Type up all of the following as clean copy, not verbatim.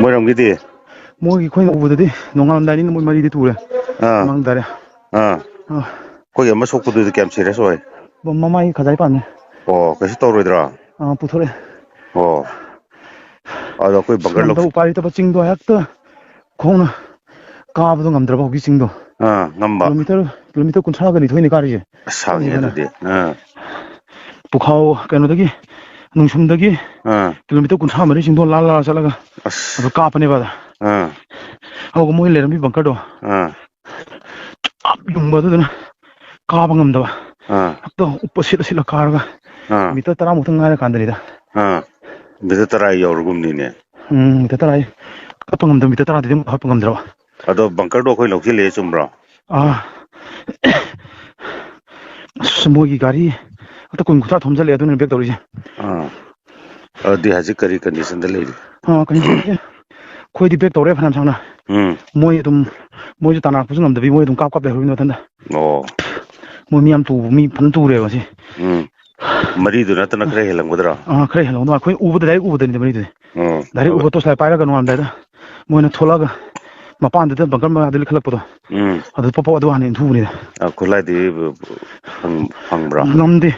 ꯃꯣꯏꯔꯣꯝꯒꯤꯗꯤ ꯃꯣꯏꯒꯤ ꯑꯩꯈꯣꯏꯅ ꯎꯕꯗꯗꯤ ꯅꯣꯡꯉꯥꯜꯂꯝꯗꯥꯏꯅꯤꯅ ꯃꯣꯏ ꯃꯔꯤꯗꯤ ꯇꯨꯔꯦ ꯃꯥꯡꯗꯔꯦ ꯑꯩꯈꯣꯏꯒꯤ ꯑꯃ ꯁꯣꯛꯄꯗꯨꯗꯤ ꯀꯌꯥꯝ ꯁꯤꯔꯤꯌꯁ ꯑꯣꯏ ꯃꯃꯥꯏ ꯈꯖꯥꯏ ꯄꯥꯟꯅꯤ ꯑꯣ ꯀꯩꯁꯨ ꯇꯧꯔꯣꯏꯗ꯭ꯔꯥ ꯄꯨꯊꯣꯔꯛꯑꯦ ꯑꯣ ꯑꯗꯣ ꯑꯩꯈꯣꯏ ꯕꯪꯀꯔ ꯉꯝꯗꯕ ꯎꯄꯥꯏ ꯂꯩꯇꯕ ꯆꯤꯡꯗꯣ ꯍꯦꯛꯇ ꯈꯣꯡꯅ ꯀꯥꯕꯗꯣ ꯉꯝꯗ꯭ꯔꯕ ꯍꯧꯖꯤꯛ ꯆꯤꯡꯗꯣ ꯉꯝꯕ ꯀꯤꯂꯣꯃꯤꯇꯔ 30-ꯅꯤꯊꯣꯏꯅꯤ ꯀꯥꯔꯤꯁꯦ ꯑꯁ ꯁꯥꯡꯉꯦ ꯆꯠꯂꯤꯁꯦ ꯑꯗꯨꯗꯤ ꯄꯨꯈꯥꯎ ꯀꯩꯅꯣꯗꯒꯤ ꯅꯨꯡꯁꯨꯝꯗꯒꯤ ꯀꯤꯂꯣꯃꯤꯇꯔ 30 ꯆꯤꯡꯊꯣꯛ ꯂꯥꯜꯂ ꯆꯠꯂꯒ ꯑꯗꯨ ꯀꯥꯞꯄꯅꯦꯕ ꯑꯗꯨꯒ ꯃꯣꯏ ꯂꯩꯔꯝꯃꯤ ꯕꯪꯀꯔꯗꯣ ꯌꯨꯡꯕ ꯑꯗꯨꯗꯨꯅ ꯀꯥꯕ ꯉꯝꯗꯕ ꯍꯦꯛꯇ ꯎꯞꯄ ꯁꯤꯠꯂ ꯀꯥꯔꯒ ꯃꯤꯇꯔ 10ꯃꯨꯛꯇꯪ ꯉꯥꯏꯔ ꯀꯥꯟꯗꯅꯤꯗ ꯃꯤꯇꯔ 10 ꯌꯧꯔꯒꯨꯝꯅꯤꯅꯦ ꯃꯤꯇꯔ 10 ꯍꯥꯞꯄ ꯉꯝꯗꯕ ꯃꯤꯇꯔ 10ꯗꯤ ꯑꯃꯨꯛ ꯍꯥꯞꯄ ꯉꯝꯗ꯭ꯔꯕ ꯑꯗꯣ ꯕꯪꯀꯔꯗꯣ ꯑꯩꯈꯣꯏ ꯂꯧꯁꯤꯜꯂꯦ ꯆꯨꯝꯕ꯭ꯔꯣ ꯑꯁ ꯃꯣꯏꯒꯤ ꯒꯥꯔꯤ ꯍꯦꯛꯇ 20-30 ꯊꯣꯝꯖꯤꯜꯂꯛꯑꯦ ꯑꯗꯨꯅ ꯕꯦꯛ ꯇꯧꯔꯤꯁꯦ ꯑꯗꯨꯗꯤ ꯍꯧꯖꯤꯛ ꯀꯔꯤ ꯀꯟꯗꯤꯁꯟꯗ ꯂꯩꯔꯤ ꯀꯟꯗꯤꯁꯟꯁꯦ ꯑꯩꯈꯣꯏꯗꯤ ꯕꯦꯛ ꯇꯧꯔꯦ ꯐꯅꯌꯥꯝ ꯁꯥꯡꯅ ꯃꯣꯏꯁꯨ ꯇꯥꯟꯅꯔꯛꯄꯁꯨ ꯉꯝꯗꯕꯤ ꯃꯣꯏ ꯑꯗꯨꯝ ꯀꯥꯞ ꯂꯩꯍꯧꯔꯤꯕ ꯃꯊꯟꯇ ꯑꯣ ꯃꯣꯏ ꯃꯤ ꯌꯥꯝ ꯃꯤ ꯐꯖꯅ ꯇꯨꯔꯦꯕ ꯉꯁꯤ ꯃꯔꯤꯗꯨ ꯅꯠꯇꯅ ꯈꯔ ꯍꯦꯜꯂꯝꯒꯗ꯭ꯔꯥ ꯈꯔ ꯍꯦꯜꯂꯝꯒꯗꯧ ꯃꯥꯜꯂꯦ ꯑꯩꯈꯣꯏ ꯗꯥꯏꯔꯦꯛ ꯎꯕꯗꯅꯤꯗ ꯃꯔꯤꯗꯨꯗꯤ ꯗꯥꯏꯔꯦꯛ ꯑꯣ ꯎꯕ ꯇꯣꯔꯆ ꯂꯥꯏꯠ ꯄꯥꯏꯔꯒ ꯅꯣꯡꯉꯥꯜꯂꯝꯗꯥꯏꯗ ꯃꯣꯏꯅ ꯊꯣꯛꯂꯛꯑꯒ ꯃꯄꯥꯟꯗꯨꯗ ꯕꯪꯀꯔ ꯃꯌꯥꯗ ꯂꯩꯈꯠꯂꯛꯄꯗꯣ ꯑꯗꯨ ꯄꯣꯞ ꯑꯗꯨ ꯍꯥꯟꯅ ꯏꯟꯊꯨꯕꯅꯤꯗ ꯈꯨꯠꯂꯥꯏꯗꯤ ꯐꯪꯕ꯭ꯔꯥ ꯉꯝꯗꯦ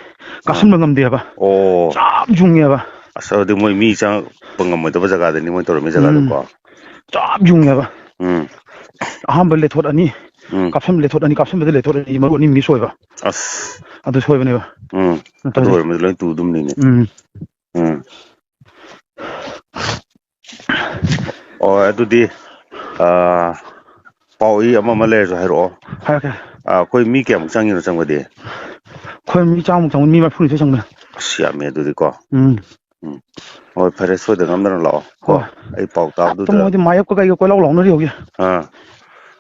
ꯀꯥꯁꯟꯕ ꯉꯝꯗꯦꯕ ꯑꯣ ꯆꯞ ꯌꯨꯡꯉꯦꯕ ꯑꯁ ꯑꯗꯨꯗꯤ ꯃꯣꯏ ꯃꯤ ꯆꯪꯉꯛꯄ ꯉꯝꯃꯣꯏꯗꯕ ꯖꯒꯥꯗꯅꯤ ꯃꯣꯏ ꯇꯧꯔꯝꯃꯤ ꯖꯒꯥꯗꯨꯀꯣ ꯆꯞ ꯌꯨꯡꯉꯦꯕ ꯑꯍꯥꯟꯕ ꯂꯦꯊꯣꯠ ꯑꯅꯤ ꯀꯥꯞꯁꯟꯕꯗ ꯂꯦꯊꯣꯠ ꯑꯅꯤ ꯃꯔꯨ ꯑꯅꯤ ꯃꯤꯁ ꯑꯣꯏꯕ ꯑꯁ ꯑꯗꯨ ꯁꯣꯏꯕꯅꯦꯕ ꯑꯗꯨ ꯅꯠꯇ꯭ꯔꯗꯤ ꯑꯣꯏꯔꯝꯃꯗꯤ ꯂꯣꯏ ꯇꯨꯗꯨꯝꯅꯤꯅꯦ ꯑꯣ ꯑꯗꯨꯗꯤ ꯄꯥꯎ-ꯏ ꯑꯃ ꯂꯩꯔꯁꯨ ꯍꯥꯏꯔꯛꯑꯣ ꯍꯥꯏꯔꯛꯀꯦ ꯑꯩꯈꯣꯏ ꯃꯤ ꯀꯌꯥꯃꯨꯛ ꯆꯪꯉꯤꯅꯣ ꯆꯪꯕꯗꯤ ꯑꯩꯈꯣꯏ ꯃꯤ 100ꯃꯨꯛ ꯆꯪꯕꯅꯤ ꯃꯤ 40-50 ꯆꯪꯕꯅꯤ ꯑꯁ ꯌꯥꯝꯃꯦ ꯑꯗꯨꯗꯤꯀꯣ ꯍꯣꯏ ꯐꯔꯦ ꯁꯣꯏꯗꯅ ꯉꯥꯝꯗꯅ ꯂꯥꯛꯑꯣ ꯀꯣ ꯍꯣꯏ ꯑꯩ ꯄꯥꯎ ꯍꯦꯛꯇ ꯇꯥꯕꯗꯨꯗ ꯃꯣꯏꯗꯤ ꯃꯥꯌꯞꯀ ꯀꯩꯒ ꯀꯣꯏꯂꯥꯎ ꯂꯥꯎꯅꯔꯤ ꯍꯧꯖꯤꯛ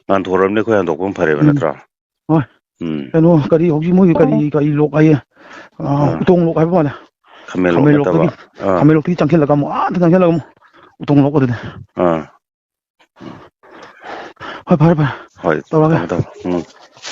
ꯉꯥꯟꯊꯣꯔꯛꯑꯕꯅꯤ ꯑꯩꯈꯣꯏ ꯍꯟꯗꯣꯛꯄꯅ ꯐꯔꯦꯕ ꯅꯠꯇ꯭ꯔꯥ ꯍꯣꯏ ꯀꯩꯅꯣ ꯀꯔꯤ ꯍꯧꯖꯤꯛ ꯃꯣꯏꯒꯤ ꯀꯔꯤ ꯂꯣꯛ ꯍꯥꯏꯌꯦ ꯎꯇꯣꯡ ꯂꯣꯛ ꯍꯥꯏꯕ ꯃꯥꯜꯂꯦ ꯂꯣꯛ ꯅꯠꯇꯕ ꯈꯥꯃꯦꯟ ꯂꯣꯛꯇꯒꯤ ꯆꯪꯁꯤꯜꯂꯒ ꯑꯃꯨꯛ ꯎꯇꯣꯡ ꯂꯣꯛ ꯑꯗꯨꯗꯤ ꯍꯣꯏ ꯐꯔꯦ ꯍꯣꯏ ꯇꯧꯔꯒꯦ ꯊꯝꯃꯣ